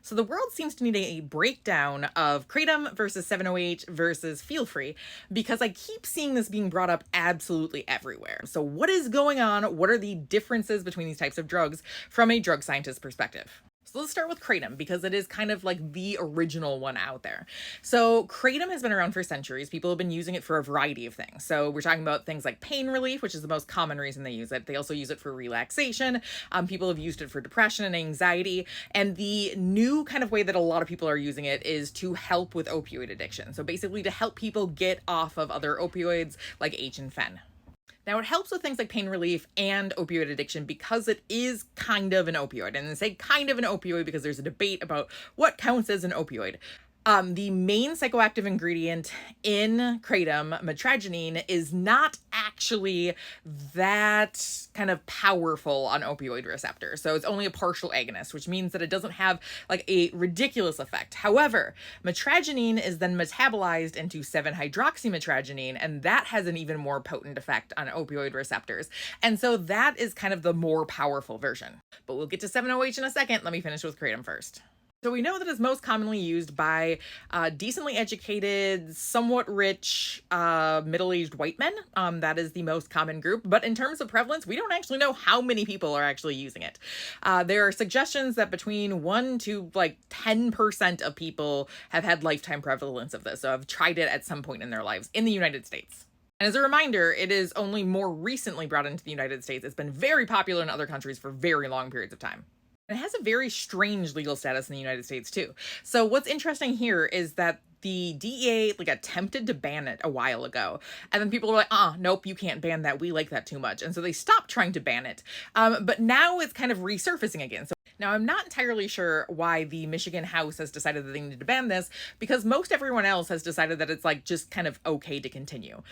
So the world seems to need a breakdown of Kratom versus 7-OH versus Feel Free because I keep seeing this being brought up absolutely everywhere. So what is going on? What are the differences between these types of drugs from a drug scientist perspective? So let's start with Kratom because it is kind of like the original one out there. So Kratom has been around for centuries. People have been using it for a variety of things. So we're talking about things like pain relief, which is the most common reason they use it. They also use it for relaxation. People have used it for depression and anxiety. And the new kind of way that a lot of people are using it is to help with opioid addiction. So basically to help people get off of other opioids like H and Fen. Now, it helps with things like pain relief and opioid addiction because it is kind of an opioid. And I say kind of an opioid because there's a debate about what counts as an opioid. The main psychoactive ingredient in Kratom, metragenine, is not actually that kind of powerful on opioid receptors. So it's only a partial agonist, which means that it doesn't have like a ridiculous effect. However, metragenine is then metabolized into 7-hydroxymetragenine, and that has an even more potent effect on opioid receptors. And so that is kind of the more powerful version. But we'll get to 7-OH in a second. Let me finish with Kratom first. So we know that it's most commonly used by decently educated, somewhat rich, middle-aged white men. That is the most common group. But in terms of prevalence, we don't actually know how many people are actually using it. There are suggestions that between 1 to like 10% of people have had lifetime prevalence of this. So have tried it at some point in their lives in the United States. And as a reminder, it is only more recently brought into the United States. It's been very popular in other countries for very long periods of time. It has a very strange legal status in the United States too. So what's interesting here is that the DEA attempted to ban it a while ago. And then people were like, nope, you can't ban that. We like that too much. And so they stopped trying to ban it. But now it's kind of resurfacing again. So now I'm not entirely sure why the Michigan House has decided that they need to ban this because most everyone else has decided that it's just kind of okay to continue.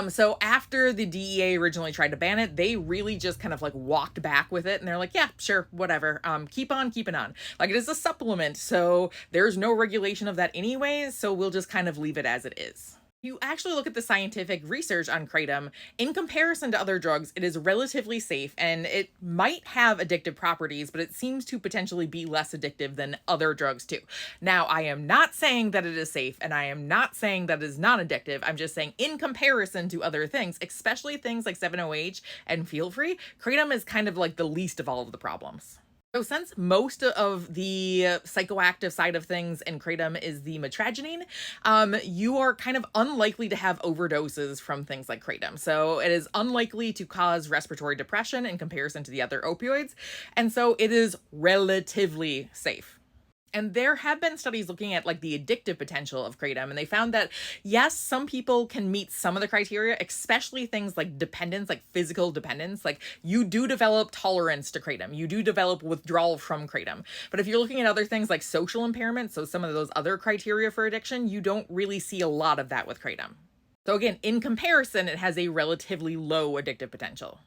So after the DEA originally tried to ban it, they really just kind of walked back with it and they're like, yeah, sure, whatever. Keep on keeping on. It is a supplement. So there's no regulation of that anyways. So we'll just kind of leave it as it is. You actually look at the scientific research on Kratom, in comparison to other drugs, it is relatively safe and it might have addictive properties, but it seems to potentially be less addictive than other drugs too. Now, I am not saying that it is safe and I am not saying that it is not addictive. I'm just saying in comparison to other things, especially things like 7-OH and Feel Free, Kratom is kind of the least of all of the problems. So since most of the psychoactive side of things in Kratom is the metragenine, you are kind of unlikely to have overdoses from things like Kratom. So it is unlikely to cause respiratory depression in comparison to the other opioids. And so it is relatively safe. And there have been studies looking at the addictive potential of Kratom, and they found that yes, some people can meet some of the criteria, especially things like dependence, like physical dependence. You do develop tolerance to Kratom. You do develop withdrawal from Kratom. But if you're looking at other things like social impairment, so some of those other criteria for addiction, you don't really see a lot of that with Kratom. So again, in comparison, it has a relatively low addictive potential.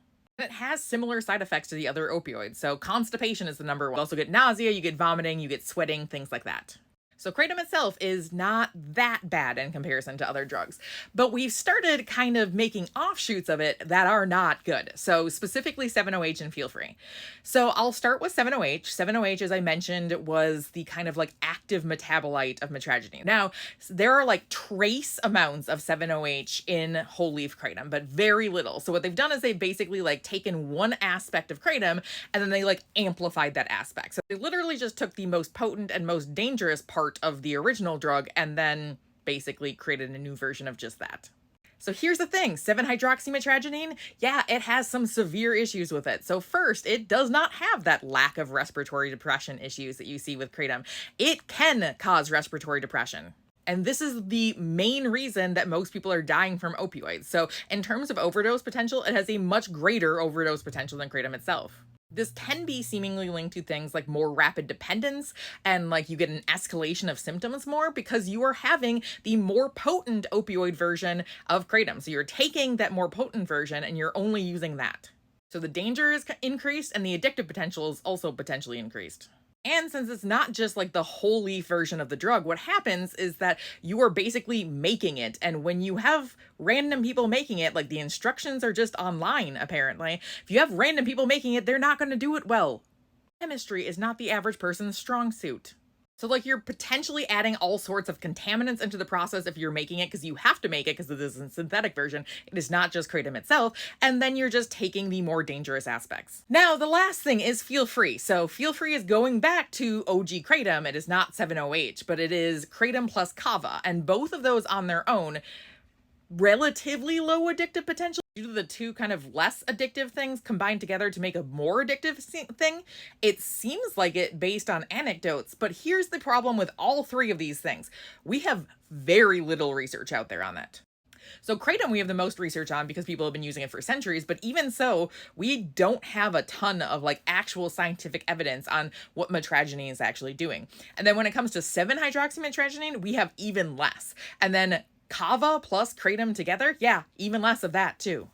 It has similar side effects to the other opioids. So constipation is the number one. You also get nausea, you get vomiting, you get sweating, things like that. So Kratom itself is not that bad in comparison to other drugs, but we've started kind of making offshoots of it that are not good. So specifically 7-OH and Feel Free. So I'll start with 7-OH. 7-OH, as I mentioned, was the kind of active metabolite of metragenine. Now, there are trace amounts of 7-OH in whole leaf Kratom, but very little. So what they've done is they've basically taken one aspect of Kratom and then they amplified that aspect. So they literally just took the most potent and most dangerous part of the original drug and then basically created a new version of just that. So here's the thing, 7-hydroxymetragenine, yeah, it has some severe issues with it. So first, it does not have that lack of respiratory depression issues that you see with Kratom. It can cause respiratory depression. And this is the main reason that most people are dying from opioids. So in terms of overdose potential, it has a much greater overdose potential than Kratom itself. This can be seemingly linked to things like more rapid dependence and you get an escalation of symptoms more because you are having the more potent opioid version of Kratom. So you're taking that more potent version and you're only using that. So the danger is increased and the addictive potential is also potentially increased. And since it's not just the whole leaf version of the drug, what happens is that you are basically making it. And when you have random people making it, the instructions are just online, apparently. If you have random people making it, they're not going to do it well. Chemistry is not the average person's strong suit. So, like, you're potentially adding all sorts of contaminants into the process if you're making it because you have to make it because it is a synthetic version. It is not just kratom itself. And then you're just taking the more dangerous aspects. Now, the last thing is feel free. So, feel free is going back to OG kratom. It is not 7-OH, but it is kratom plus kava. And both of those on their own, relatively low addictive potential due to the two kind of less addictive things combined together to make a more addictive thing. It seems like it based on anecdotes, but here's the problem with all three of these things. We have very little research out there on that. So kratom we have the most research on because people have been using it for centuries, but even so, we don't have a ton of like actual scientific evidence on what mitragynine is actually doing. And then when it comes to 7-hydroxymitragynine, we have even less. And then kava plus kratom together, yeah, even less of that too.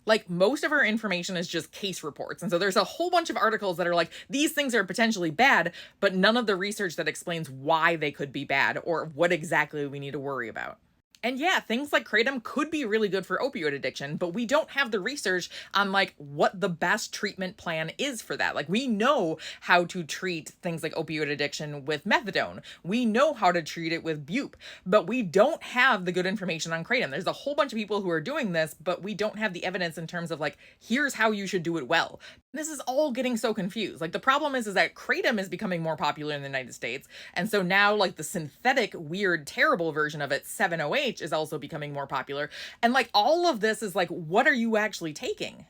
Like, most of our information is just case reports. And so there's a whole bunch of articles that are like, these things are potentially bad, but none of the research that explains why they could be bad or what exactly we need to worry about. And yeah, things like kratom could be really good for opioid addiction, but we don't have the research on like what the best treatment plan is for that. Like, we know how to treat things like opioid addiction with methadone. We know how to treat it with bupe, but we don't have the good information on kratom. There's a whole bunch of people who are doing this, but we don't have the evidence in terms of like, here's how you should do it well. This is all getting so confused. Like, the problem is that kratom is becoming more popular in the United States. And so now like the synthetic, weird, terrible version of it, 7-OH, is also becoming more popular. And like, all of this is like, what are you actually taking?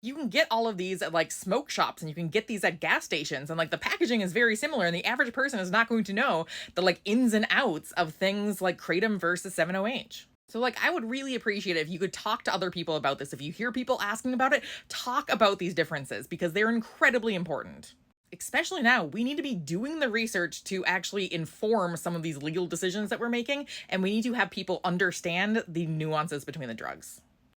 You can get all of these at like smoke shops and you can get these at gas stations, and like the packaging is very similar, and the average person is not going to know the like ins and outs of things like kratom versus 7-OH. So like, I would really appreciate it if you could talk to other people about this. If you hear people asking about it, talk about these differences because they're incredibly important. Especially now, we need to be doing the research to actually inform some of these legal decisions that we're making, and we need to have people understand the nuances between the drugs.